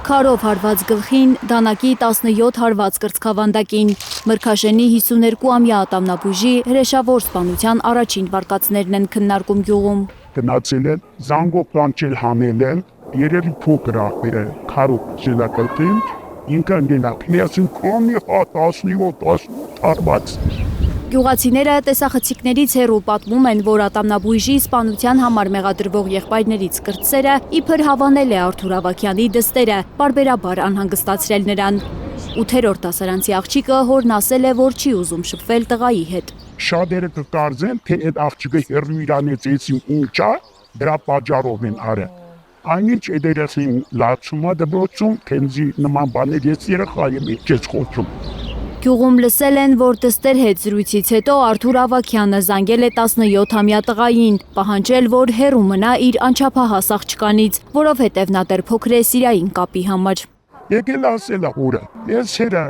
Քարով հարված գլխին, դանակի 17 հարված կրծքավանդակին, Մրգաշենի 52-ամյա ատամնաբույժի հրեշավոր սպանության առաջին վարկածներն են քննարկում գյուղում։ Գնացել են, զանգով կանչել հանել են, երևի փոքր աղբերը քարով շելակրտին, ինքը գնացին քանի 17 հարված։ Գյուղացիները տեսախցիկներից հեռու պատմում են, որ ատամնաբույժի սպանության համար մեղադրվող եղբայրներից կրտսերը իբր հավանել է Արթուր Ավագյանի դստերը, պարբերաբար անհանգստացրել նրան։ 8-րդ դասարանցի աղջիկը հորն ասել է, որ չի ուզում շփվել տղայի հետ։ Շատերը կկարծեն, թե այդ աղջիկը հեռու իրանեցեցին ինչա, դրա պատճառով են արել։ Այնինչ այդ երեխին լացումա դպրոցում, քենզի նման բաներ ես երեխա եմ իջեց խոսում։ Գյուղում լսել են, որ դստեր հետ զրույցից հետո Արթուր Ավագյանը զանգել է 17-ամյա տղային, պահանջել, որ հեռու մնա իր անչափահաս աղջկանից, որովհետև նա դեռ փոքր է սիրային կապի համար։ Եկել ասել է օրը, ես հերա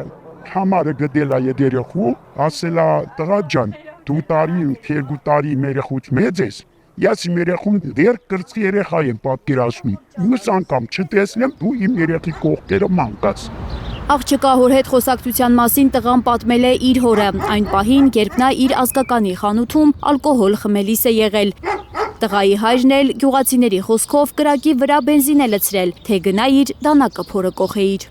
համարը գտել է այդ երեխու, ասել է տղա ջան, դու տարի 2 տարի երեխուց մեծ ես, ես իմ երեխուն դեռ կրծքի երեխա եմ պատկերացնում, մյուս անգամ չտեսնեմ դու իմ երեխի կողքերը մանկաս։ Աղջկա հոր հետ խոսակցության մասին տղան պատմել է իր հորը, այն պահին, երբ նա իր ազգականի խանութում ալկոհոլ խմելիս է եղել։ Տղայի հայրն էլ գյուղացիների խոսքով կրակի վրա բենզին է լցրել, թե գնա իր դանակը փորը կոխեիր։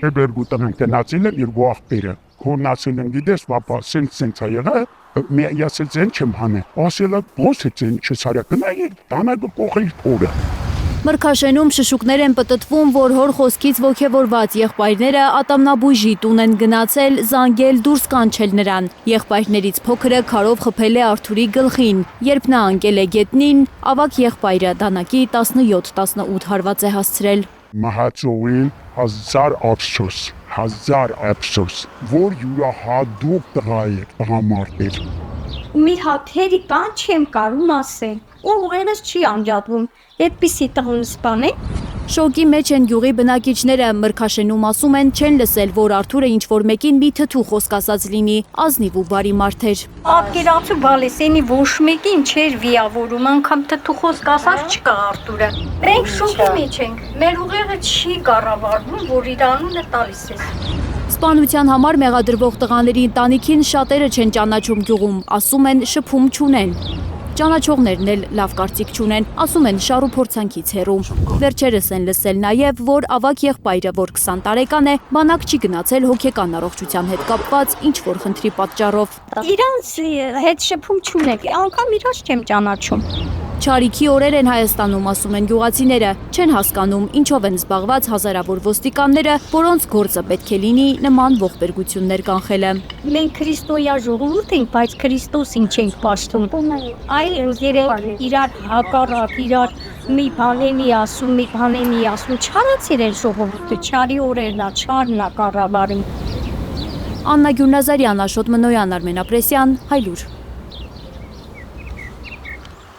Երկու տնենք տնացել են երկու աղբերը, հորն ասել են գիտես պապա, սենց է եղել, ես էլ չեմ հանել, ասել է ո՞նց է չես արել, գնա իր դանակը կոխեիր փորը։ Մրգաշենում շշուկներ են պտտվում, որ հոր խոսքից ոգևորված եղբայրները ատամնաբույժի տուն են գնացել, զանգել, դուրս կանչել նրան։ Եղբայրներից փոքրը քարով խփել է Արթուրի գլխին։ Երբ նա անկել է գետնին, ավագ եղբայրը դանակի 17-18 հարված է հասցրել։ Մահացողին 1000 ափսոս, որ յուրահատուկ տղա է, տղամարդ էր։ Մի հատ հերի բան չեմ կարում ասել, ուղերս չի անջատվում, այդպիսի տղուն սպանեն։ Շոկի մեջ են գյուղի բնակիչները, Մրգաշենում ասում են չեն լսել, որ Արթուրը ինչ-որ մեկին մի թթու խոսք ասած լինի, ազնիվ ու բարի մարդ էր։ Պատկերացու բալեսենի ոչ մեկին չէր վիավորում, անգամ թթու խոսք ասած չկա Արթուրը։ Մենք շոկի մեջ ենք, մեր ուղեղը չի կառավարվում, որ իր անունը տալիս է։ Սպանության համար մեղադրվող տղաների ընտանիքին շատերը չեն ճանաչում գյուղում, ասում են շփում չունեն։ Ճանաչողներն էլ լավ կարծիք չունեն, ասում են շառու փորձանքից հեռու։ Վերջերս են լսել նաև, որ ավագ եղբայրը, որ 20 տարեկան է, բանակ չի գնացել հոգեկան առողջության հետ կապված ինչ-որ խնդրի պատճառով։ Իրանց հետ շփում չունեք, անգամ իրանց չեմ ճանաչում։ Չարիքի օրեր են Հայաստանում, ասում են գյուղացիները, չեն հասկանում ինչով են զբաղված հազարավոր ոստիկանները, որոնց գործը պետք է լինի նման ողբերգություններ կանխելը։ Մենք քրիստոնյա ժողովուրդ ենք, բայց Քրիստոսին չենք պաշտում։ Այլ երեք իրար հակառակ, իրար մի բանենի ասում, չարացիր են ժողովուրդը, չարի օրերն է, չարն է կառավարում։ Աննա Գյուլնազարյան, Աշոտ Մնոյան, Արմեն Ապրեսյան, Հայլուր։